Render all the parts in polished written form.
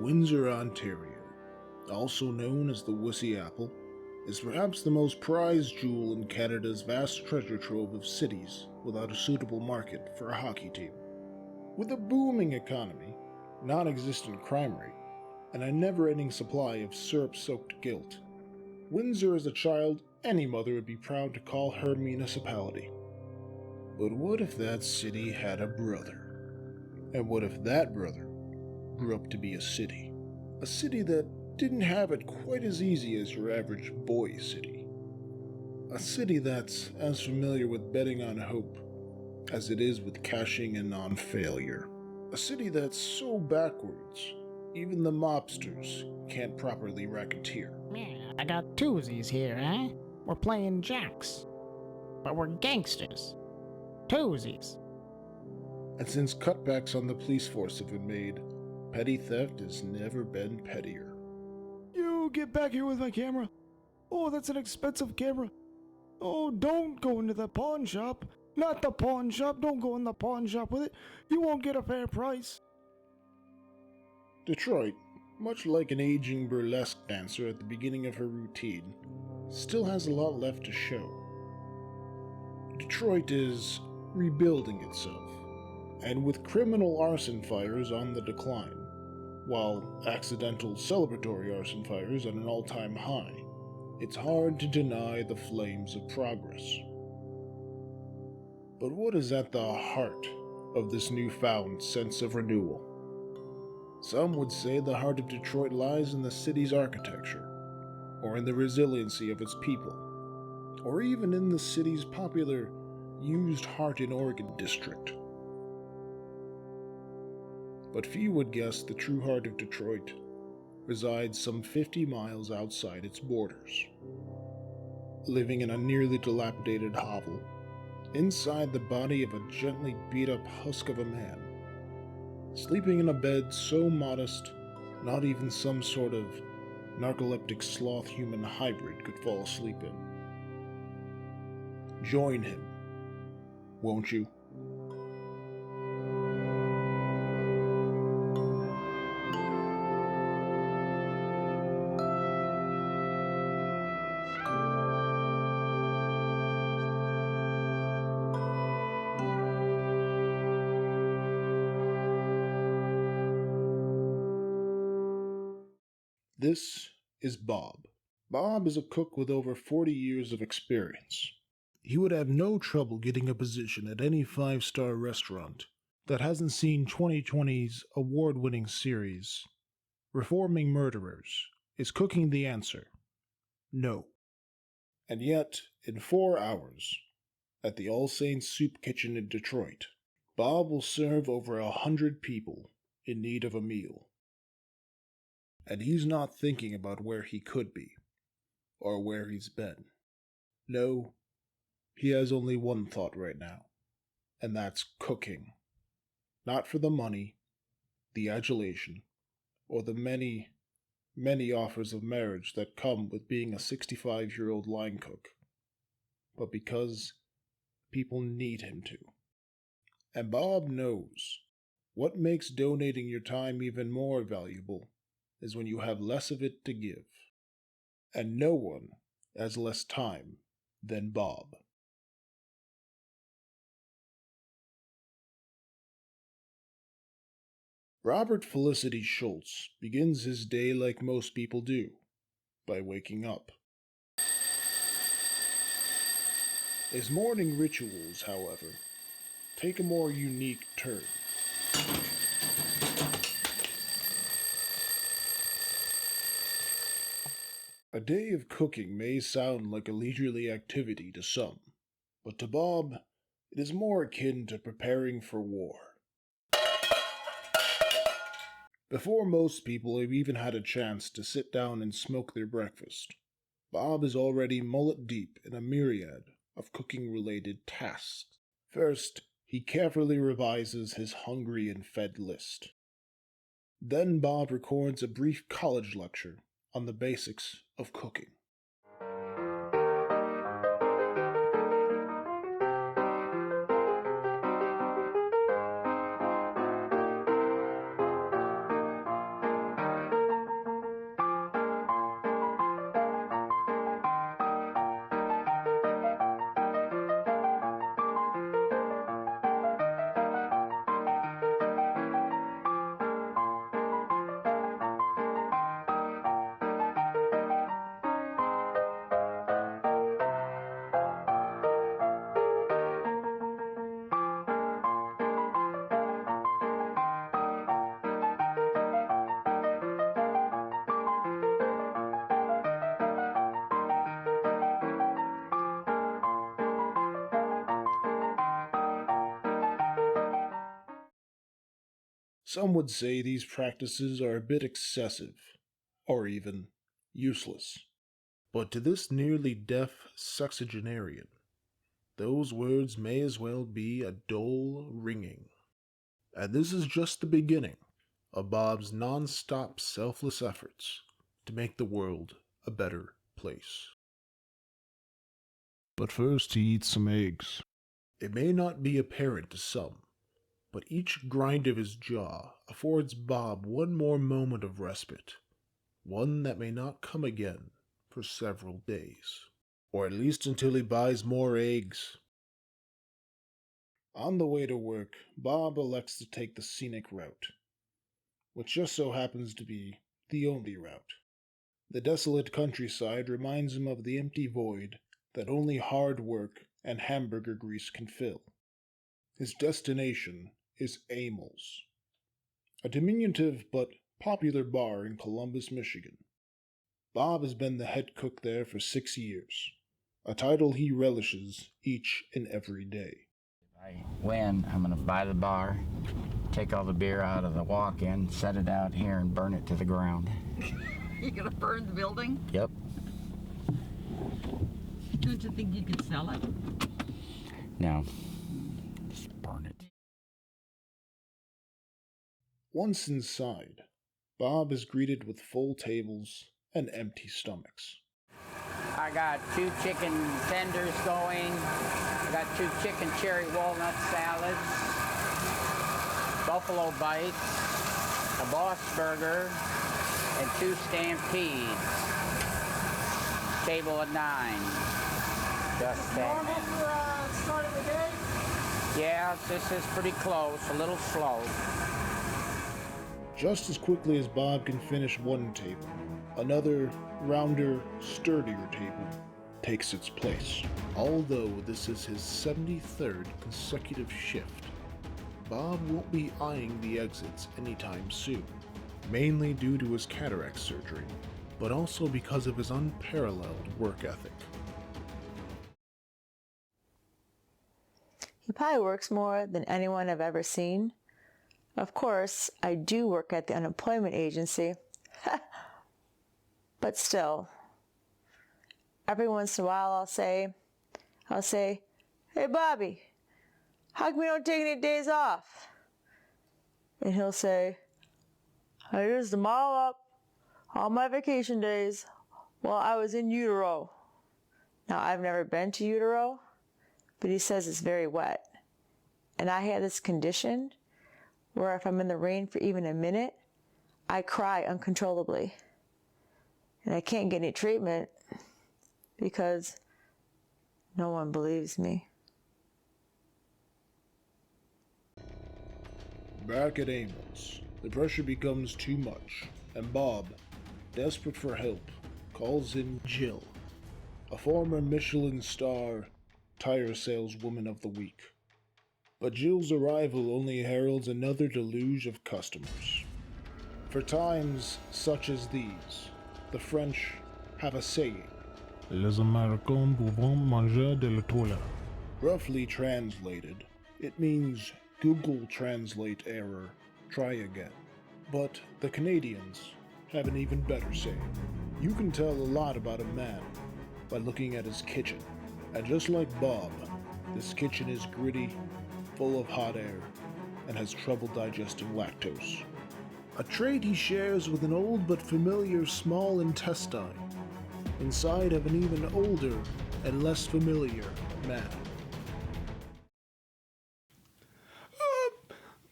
Windsor, Ontario, also known as the Wussy Apple, is perhaps the most prized jewel in Canada's vast treasure trove of cities without a suitable market for a hockey team. With a booming economy, non-existent crime rate, and a never-ending supply of syrup-soaked guilt, Windsor is a child any mother would be proud to call her municipality. But what if that city had a brother? And what if that brother grew up to be a city? A city that didn't have it quite as easy as your average boy city. A city that's as familiar with betting on hope as it is with cashing in on failure. A city that's so backwards, even the mobsters can't properly racketeer. Yeah, I got twosies here, eh? We're playing jacks. But we're gangsters. Twosies. And since cutbacks on the police force have been made, petty theft has never been pettier. You get back here with my camera. Oh, that's an expensive camera. Oh, don't go into the pawn shop. Not the pawn shop. Don't go in the pawn shop with it. You won't get a fair price. Detroit, much like an aging burlesque dancer at the beginning of her routine, still has a lot left to show. Detroit is rebuilding itself, and with criminal arson fires on the decline, while accidental celebratory arson fires at an all-time high, it's hard to deny the flames of progress. But what is at the heart of this newfound sense of renewal? Some would say the heart of Detroit lies in the city's architecture, or in the resiliency of its people, or even in the city's popular used heart in Oregon district. But few would guess the true heart of Detroit resides some 50 miles outside its borders. Living in a nearly dilapidated hovel, inside the body of a gently beat-up husk of a man, sleeping in a bed so modest not even some sort of narcoleptic sloth-human hybrid could fall asleep in. Join him, won't you? This is Bob. Bob is a cook with over 40 years of experience. He would have no trouble getting a position at any five-star restaurant that hasn't seen 2020's award-winning series, Reforming Murderers. Is cooking the answer? No. And yet, in 4 hours, at the All Saints Soup Kitchen in Detroit, Bob will serve over 100 people in need of a meal. And he's not thinking about where he could be, or where he's been. No, he has only one thought right now, and that's cooking. Not for the money, the adulation, or the many, many offers of marriage that come with being a 65-year-old line cook, but because people need him to. And Bob knows what makes donating your time even more valuable is when you have less of it to give. And no one has less time than Bob. Robert Felicity Schultz begins his day like most people do, by waking up. His morning rituals, however, take a more unique turn. A day of cooking may sound like a leisurely activity to some, but to Bob, it is more akin to preparing for war. Before most people have even had a chance to sit down and smoke their breakfast, Bob is already mullet deep in a myriad of cooking-related tasks. First, he carefully revises his hungry and fed list. Then Bob records a brief college lecture on the basics of cooking. Some would say these practices are a bit excessive, or even useless. But to this nearly deaf sexagenarian, those words may as well be a dull ringing. And this is just the beginning of Bob's non-stop selfless efforts to make the world a better place. But first he eats some eggs. It may not be apparent to some, but each grind of his jaw affords Bob one more moment of respite, one that may not come again for several days, or at least until he buys more eggs. On the way to work, Bob elects to take the scenic route, which just so happens to be the only route. The desolate countryside reminds him of the empty void that only hard work and hamburger grease can fill. His destination is Amels, a diminutive but popular bar in Columbus, Michigan. Bob has been the head cook there for 6 years, a title he relishes each and every day. If I win, I'm going to buy the bar, take all the beer out of the walk-in, set it out here, and burn it to the ground. You're gonna burn the building? Yep. Don't you think you could sell it? No. Just burn it. Once inside, Bob is greeted with full tables and empty stomachs. I got 2 chicken tenders going. I got 2 chicken cherry walnut salads, buffalo bites, a boss burger, and 2 stampedes. Table of 9. Just that. Normal for start of the day? Yeah, this is pretty close, a little slow. Just as quickly as Bob can finish one table, another, rounder, sturdier table takes its place. Although this is his 73rd consecutive shift, Bob won't be eyeing the exits anytime soon, mainly due to his cataract surgery, but also because of his unparalleled work ethic. He probably works more than anyone I've ever seen. Of course, I do work at the unemployment agency. But still, every once in a while I'll say, "Hey Bobby, how come you don't take any days off?" And he'll say, "I used them all up, all my vacation days, while I was in utero." Now, I've never been to utero, but he says it's very wet. And I have this condition where if I'm in the rain for even a minute, I cry uncontrollably. And I can't get any treatment because no one believes me. Back at Amels, the pressure becomes too much, and Bob, desperate for help, calls in Jill, a former Michelin star tire saleswoman of the week. But Jill's arrival only heralds another deluge of customers. For times such as these, the French have a saying, Les Américains pouvons manger de la toile. roughly translated, it means Google Translate error, try again. But the Canadians have an even better saying. You can tell a lot about a man by looking at his kitchen. And just like Bob, this kitchen is gritty, full of hot air, and has trouble digesting lactose. A trait he shares with an old but familiar small intestine, inside of an even older and less familiar man.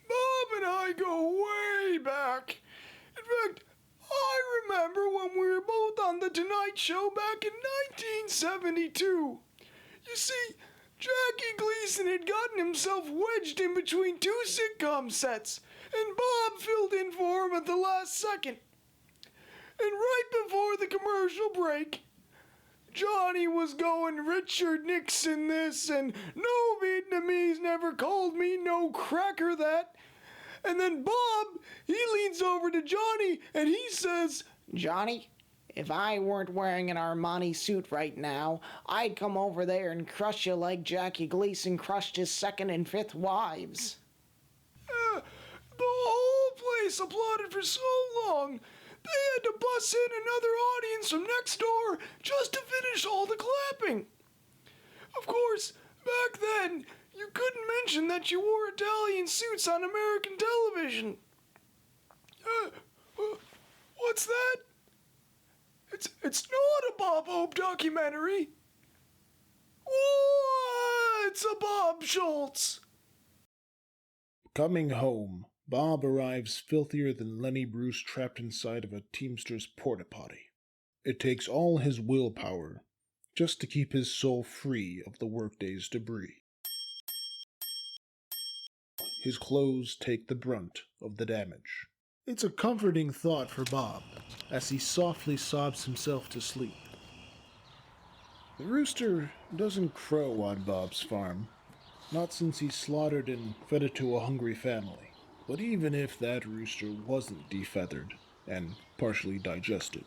Bob and I go way back. In fact, I remember when we were both on The Tonight Show back in 1972. You see, Jackie Gleason had gotten himself wedged in between 2 sitcom sets, and Bob filled in for him at the last second. And right before the commercial break, Johnny was going Richard Nixon this, and no Vietnamese never called me no cracker that. And then Bob, he leans over to Johnny and he says, Johnny, if I weren't wearing an Armani suit right now, I'd come over there and crush you like Jackie Gleason crushed his 2nd and 5th wives. The whole place applauded for so long, they had to bus in another audience from next door just to finish all the clapping. Of course, back then, you couldn't mention that you wore Italian suits on American television. What's that? It's not a Bob Hope documentary. It's a Bob Schultz. Coming home, Bob arrives filthier than Lenny Bruce trapped inside of a Teamster's porta-potty. It takes all his willpower just to keep his soul free of the workday's debris. His clothes take the brunt of the damage. It's a comforting thought for Bob as he softly sobs himself to sleep. The rooster doesn't crow on Bob's farm, not since he slaughtered and fed it to a hungry family. But even if that rooster wasn't defeathered and partially digested,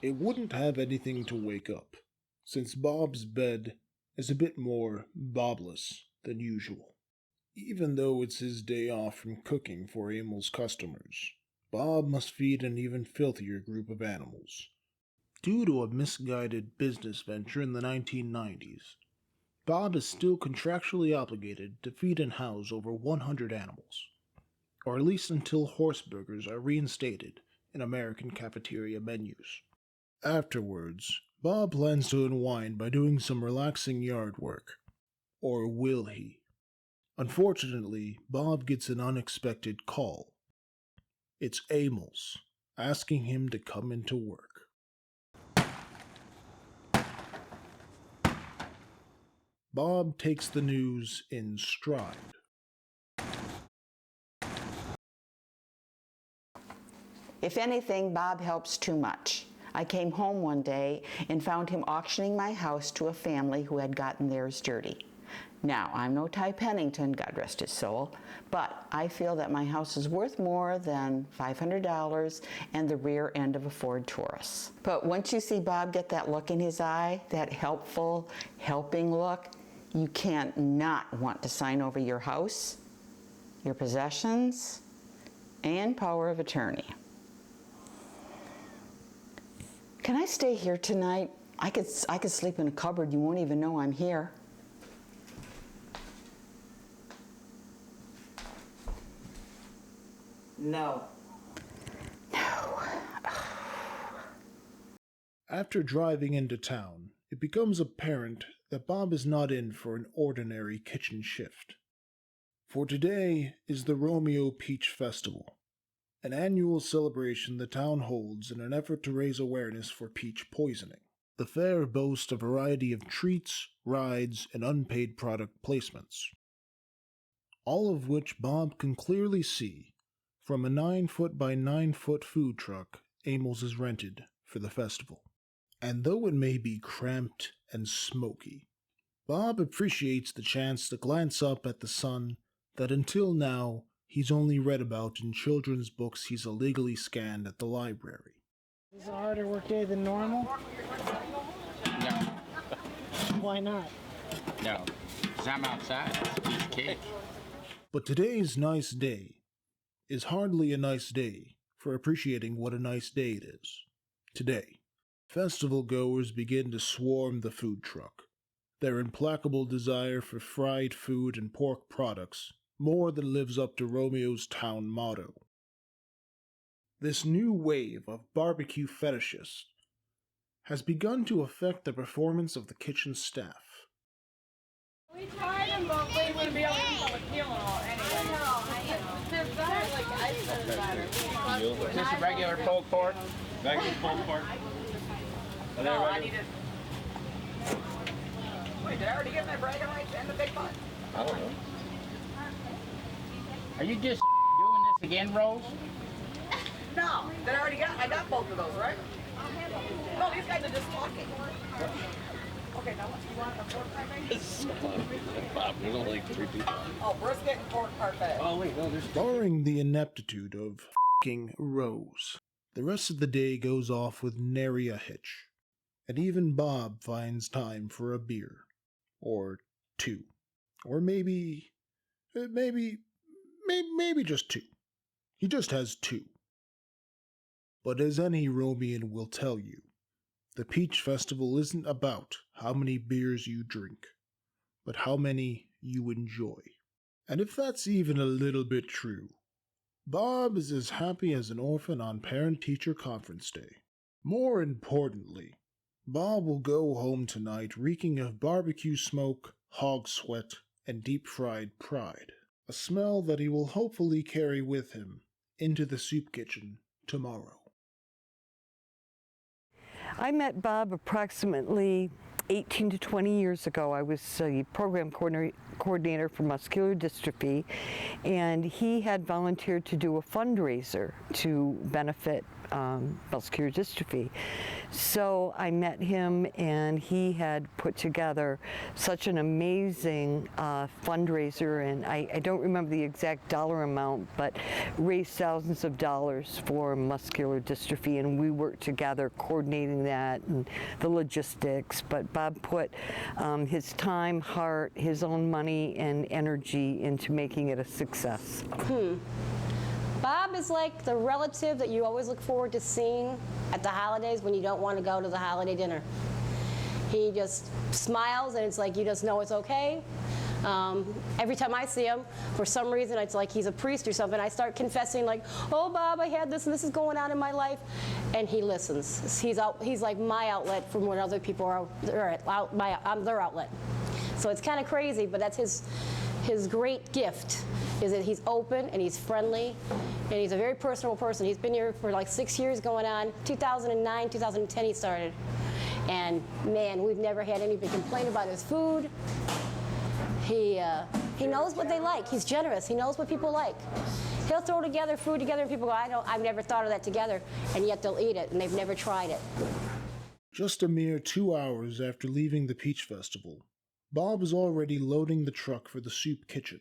it wouldn't have anything to wake up, since Bob's bed is a bit more Bobless than usual. Even though it's his day off from cooking for Emil's customers, Bob must feed an even filthier group of animals. Due to a misguided business venture in the 1990s, Bob is still contractually obligated to feed and house over 100 animals, or at least until horse burgers are reinstated in American cafeteria menus. Afterwards, Bob plans to unwind by doing some relaxing yard work. Or will he? Unfortunately, Bob gets an unexpected call. It's Emil's, asking him to come into work. Bob takes the news in stride. If anything, Bob helps too much. I came home one day and found him auctioning my house to a family who had gotten theirs dirty. Now, I'm no Ty Pennington, God rest his soul, but I feel that my house is worth more than $500 and the rear end of a Ford Taurus. But once you see Bob get that look in his eye, that helpful, helping look, you can't not want to sign over your house, your possessions, and power of attorney. Can I stay here tonight? I could sleep in a cupboard. You won't even know I'm here. No. No. After driving into town, it becomes apparent that Bob is not in for an ordinary kitchen shift. For today is the Romeo Peach Festival, an annual celebration the town holds in an effort to raise awareness for peach poisoning. The fair boasts a variety of treats, rides, and unpaid product placements, all of which Bob can clearly see from a 9-foot by 9-foot food truck Emil's has rented for the festival. And though it may be cramped and smoky, Bob appreciates the chance to glance up at the sun that until now he's only read about in children's books he's illegally scanned at the library. Is it a harder work day than normal? No, Why not? no. 'Cause I'm outside. It's a piece of cake. But today's nice day is hardly a nice day for appreciating what a nice day it is. Today, festival goers begin to swarm the food truck, their implacable desire for fried food and pork products more than lives up to Romeo's town motto. This new wave of barbecue fetishists has begun to affect the performance of the kitchen staff. We tried them, but we wouldn't be able to eat the peel and all anyway. Just a regular pulled pork. Regular pulled pork. No, I needed. Wait, did I already get my bragging rights and the big butt? I don't know. Are you just doing this again, Rose? No, I got both of those, right? No, these guys are just talking. Okay, now what you want, a pork parfait? Bob, there's only like 3 people. Oh, brisket and pork parfait. Oh, wait, no, there's... Barring the ineptitude of f***ing Rose, the rest of the day goes off with nary a hitch, and even Bob finds time for a beer. Or 2. Or maybe just 2. He just has 2. But as any Romian will tell you, the Peach Festival isn't about how many beers you drink, but how many you enjoy. And if that's even a little bit true, Bob is as happy as an orphan on Parent-Teacher Conference Day. More importantly, Bob will go home tonight reeking of barbecue smoke, hog sweat, and deep-fried pride, a smell that he will hopefully carry with him into the soup kitchen tomorrow. I met Bob approximately 18 to 20 years ago. I was a program coordinator for muscular dystrophy, and he had volunteered to do a fundraiser to benefit muscular dystrophy. So I met him, and he had put together such an amazing fundraiser, and I don't remember the exact dollar amount, but raised thousands of dollars for muscular dystrophy, and we worked together coordinating that and the logistics. But Bob put his time, heart, his own money, and energy into making it a success. Bob is like the relative that you always look forward to seeing at the holidays when you don't want to go to the holiday dinner. He just smiles, and it's like you just know it's okay. Every time I see him, for some reason, it's like he's a priest or something. I start confessing like, oh, Bob, I had this, and this is going on in my life. And he listens. He's like my outlet from when other people are I'm their outlet. So it's kind of crazy, but that's his great gift, is that he's open and he's friendly and he's a very personal person. He's been here for like 6 years going on. 2009, 2010 he started. And man, we've never had anybody complain about his food. He knows what they like. He's generous. He knows what people like. He'll throw together food together and people go, I've never thought of that together, and yet they'll eat it and they've never tried it. Just a mere 2 hours after leaving the Peach Festival, Bob is already loading the truck for the soup kitchen.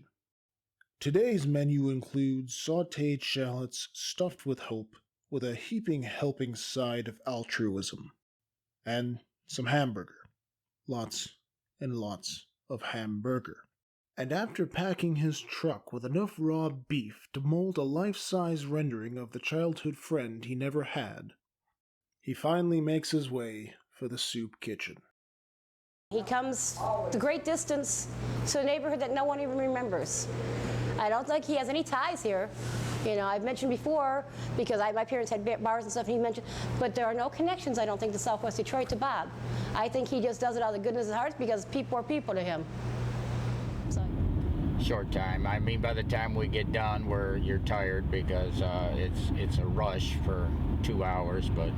Today's menu includes sautéed shallots stuffed with hope, with a heaping helping side of altruism, and some hamburger. Lots and lots of hamburger. And after packing his truck with enough raw beef to mold a life-size rendering of the childhood friend he never had, he finally makes his way for the soup kitchen. He comes the great distance to a neighborhood that no one even remembers. I don't think he has any ties here. You know, I've mentioned before, because my parents had bars and stuff, and he mentioned, but there are no connections, I don't think, to Southwest Detroit to Bob. I think he just does it out of the goodness of his heart because people are people to him. So. Short time. I mean, by the time we get done, you're tired because it's a rush for 2 hours, but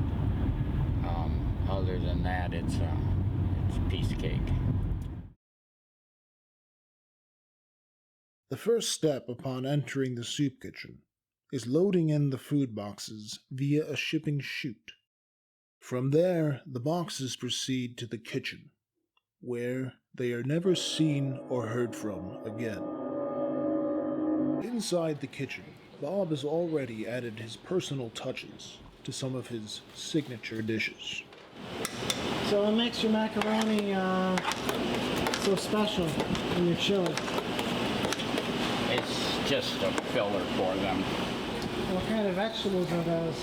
other than that, it's a piece of cake. The first step upon entering the soup kitchen is loading in the food boxes via a shipping chute. From there, the boxes proceed to the kitchen, where they are never seen or heard from again. Inside the kitchen, Bob has already added his personal touches to some of his signature dishes. So what makes your macaroni so special in your chili? It's just a filler for them. What kind of vegetables are those?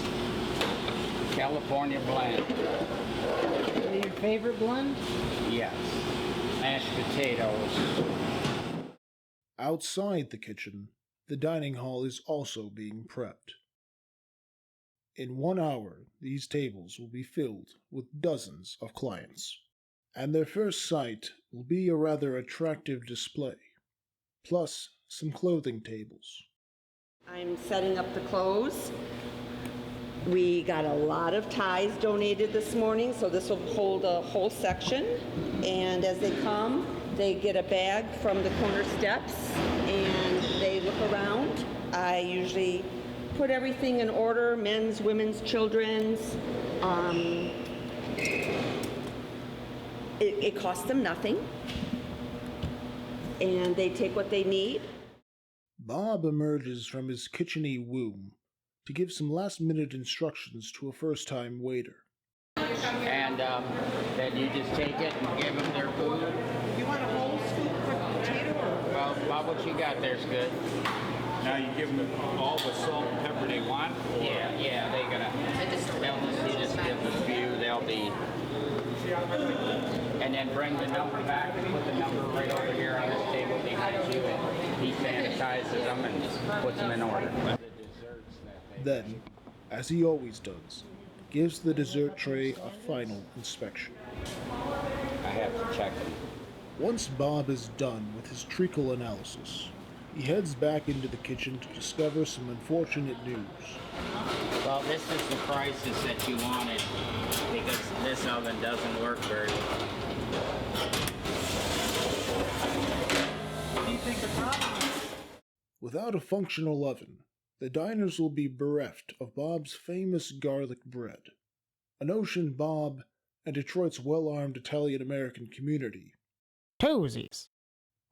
California blend. Are they your favorite blend? Yes. Mashed potatoes. Outside the kitchen, the dining hall is also being prepped. In 1 hour, these tables will be filled with dozens of clients, and their first sight will be a rather attractive display, plus some clothing tables. I'm setting up the clothes. We got a lot of ties donated this morning, so this will hold a whole section. And as they come, they get a bag from the corner steps and they look around. I usually put everything in order, men's, women's, children's. It costs them nothing, and they take what they need. Bob emerges from his kitchen-y womb to give some last-minute instructions to a first-time waiter. And then you just take it and give them their food. You want a whole scoop of potato or? Well, Bob, what you got there's good. Now you give them all the salt and pepper they want? Or? Yeah, they'll just give a few, they'll be, and then bring the number back and put the number right over here on this table behind you, and he sanitizes them and puts them in order. Then, as he always does, gives the dessert tray a final inspection. I have to check them. Once Bob is done with his treacle analysis, he heads back into the kitchen to discover some unfortunate news. Well, this is the prices that you wanted, because this oven doesn't work very well. What do you think the problem is? Without a functional oven, the diners will be bereft of Bob's famous garlic bread, a notion Bob and Detroit's well-armed Italian-American community Toesies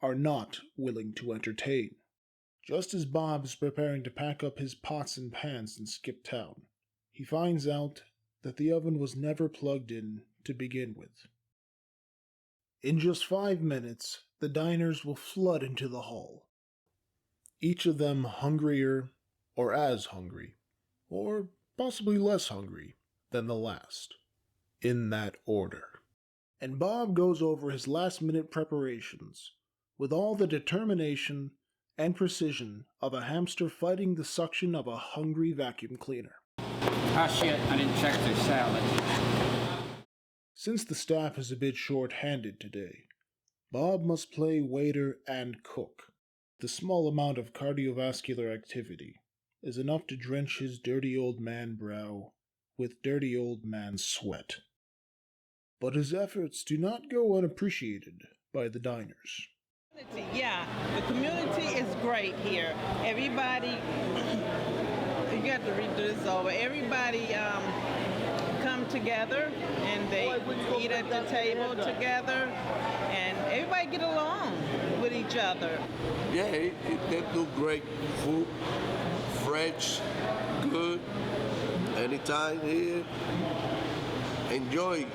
are not willing to entertain. Just as Bob is preparing to pack up his pots and pans and skip town, he finds out that the oven was never plugged in to begin with. In just 5 minutes, the diners will flood into the hall, each of them hungrier, or as hungry, or possibly less hungry than the last, in that order. And Bob goes over his last-minute preparations with all the determination and precision of a hamster fighting the suction of a hungry vacuum cleaner. Ah, shit, I didn't check their salad. Since the staff is a bit short-handed today, Bob must play waiter and cook. The small amount of cardiovascular activity is enough to drench his dirty old man brow with dirty old man sweat. But his efforts do not go unappreciated by the diners. Yeah, the community is great here. Everybody, you got to read this over. Everybody come together and they eat at the table together, and everybody get along with each other. Yeah, they do great food, fresh, good, anytime here. Enjoy.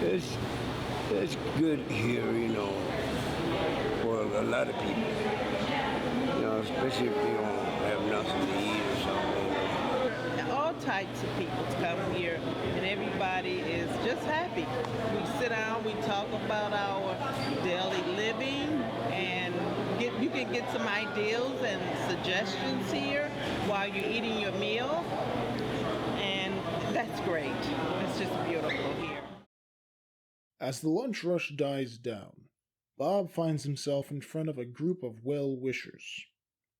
It's good here, you know, for a lot of people. You know, especially if they don't have nothing to eat or something. All types of people come here, and everybody is just happy. We sit down, we talk about our daily living, and you can get some ideas and suggestions here while you're eating your meal, and that's great. It's just beautiful here. As the lunch rush dies down, Bob finds himself in front of a group of well-wishers,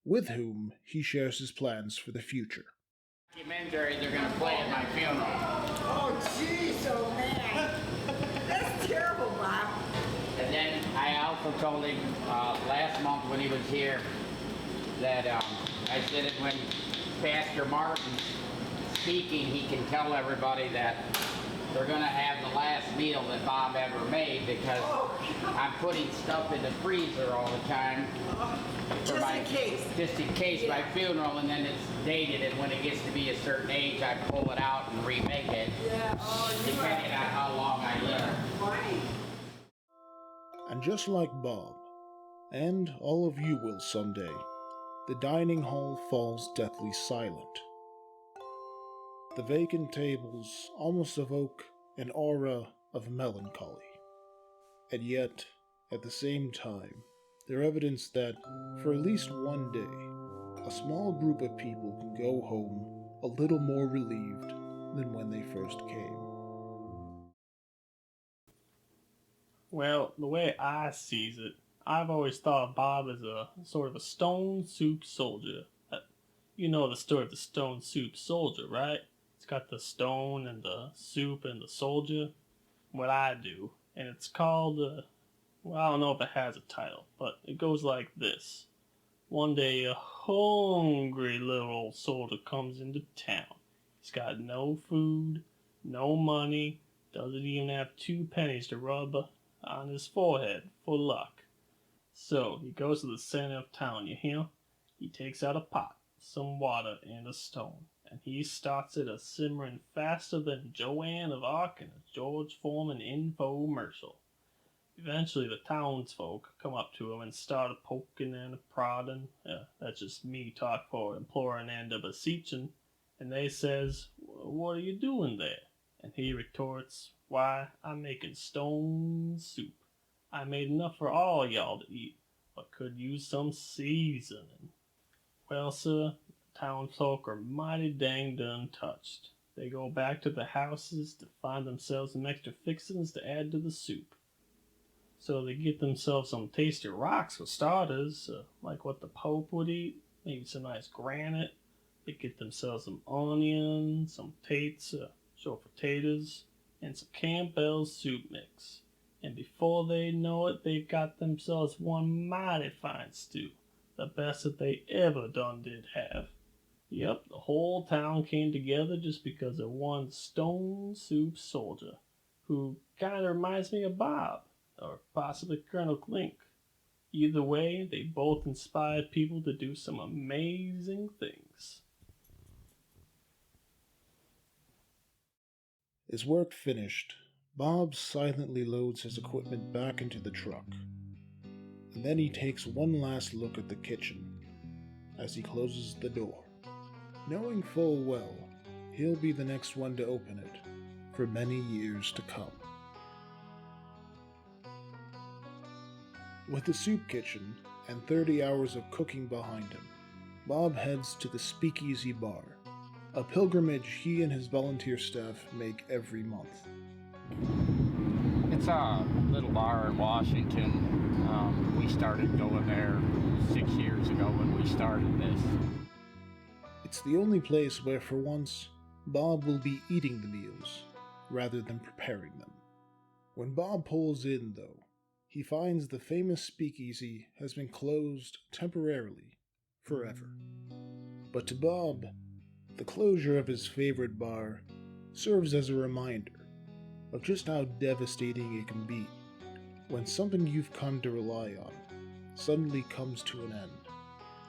with whom he shares his plans for the future. Documentary they're going to play at my funeral. Oh, jeez, oh, man. That's terrible, Bob. And then I also told him last month when he was here that I said that when Pastor Martin's speaking, he can tell everybody that they're going to have the last meal that Bob ever made, because I'm putting stuff in the freezer all the time. Just in case my funeral, and then it's dated, and when it gets to be a certain age, I pull it out and remake it, depending on how long I live. And just like Bob, and all of you will someday, the dining hall falls deathly silent. The vacant tables almost evoke an aura of melancholy, and yet, at the same time, they're evidence that, for at least one day, a small group of people can go home a little more relieved than when they first came. Well, the way I sees it, I've always thought of Bob as a sort of a stone soup soldier. You know the story of the stone soup soldier, right? It's got the stone and the soup and the soldier. What I do. And it's called, well, I don't know if it has a title, but it goes like this. One day a hungry little old soldier comes into town. He's got no food, no money, doesn't even have 2 pennies to rub on his forehead for luck. So he goes to the center of town, you hear? He takes out a pot, some water, and a stone, and he starts it a-simmering faster than Joanne of Arc in a George Foreman infomercial. Eventually, the townsfolk come up to him and start poking and prodding. That's just me talk for imploring and beseeching. And they says, "What are you doing there?" And he retorts, "Why, I'm making stone soup. I made enough for all y'all to eat, but could use some seasoning." Well, sir, the townsfolk are mighty dang done touched. They go back to the houses to find themselves some extra fixings to add to the soup. So they get themselves some tasty rocks for starters, like what the Pope would eat, maybe some nice granite. They get themselves some onions, some short potatoes, and some Campbell's soup mix. And before they know it, they've got themselves one mighty fine stew, the best that they ever done did have. Yep, the whole town came together just because of one stone soup soldier, who kinda reminds me of Bob, or possibly Colonel Klink. Either way, they both inspired people to do some amazing things. His work finished, Bob silently loads his equipment back into the truck. And then he takes one last look at the kitchen as he closes the door, knowing full well he'll be the next one to open it for many years to come. With the soup kitchen and 30 hours of cooking behind him, Bob heads to the Speakeasy Bar, a pilgrimage he and his volunteer staff make every month. It's a little bar in Washington. We started going there 6 years ago when we started this. It's the only place where, for once, Bob will be eating the meals rather than preparing them. When Bob pulls in, though, he finds the famous speakeasy has been closed temporarily, forever. But to Bob, the closure of his favorite bar serves as a reminder of just how devastating it can be when something you've come to rely on suddenly comes to an end,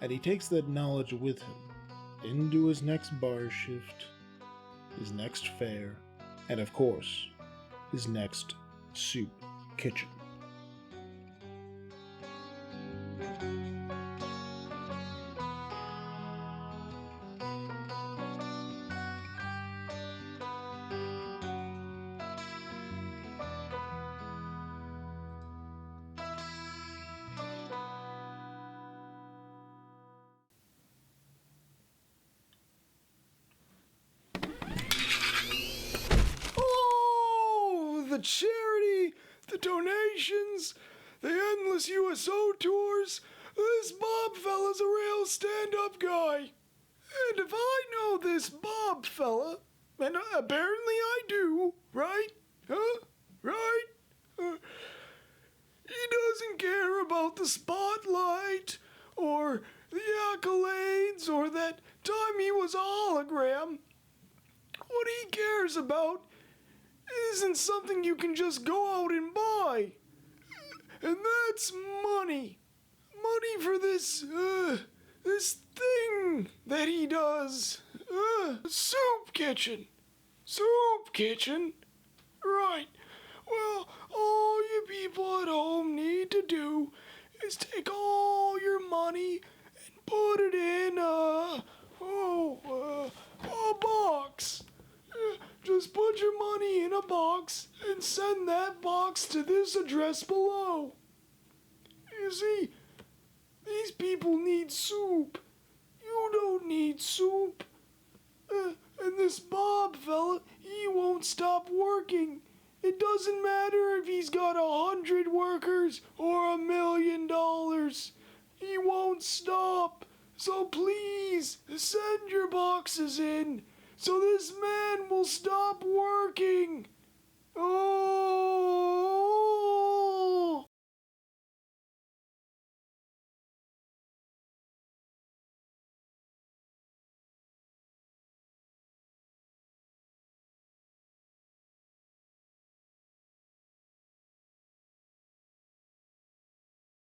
and he takes that knowledge with him into his next bar shift, his next fare, and of course, his next soup kitchen. Oh, the charity, the donations, the endless USO tours. This Bob fella's a real stand-up guy. And if I know this Bob fella, and apparently I do, right? Huh? Right? He doesn't care about the spotlight, or the accolades, or that time he was a hologram. What he cares about isn't something you can just go out and buy. And that's money. Money for this thing that he does. Soup kitchen. Soup kitchen? Right. Well, all you people at home need to do is take all your money and put it in a box. Just put your money in a box and send that box to this address below. You see, these people need soup. You don't need soup. And this Bob fella, he won't stop working. It doesn't matter if he's got 100 workers or $1 million. He won't stop. So please, send your boxes in, so this man will stop working. Oh!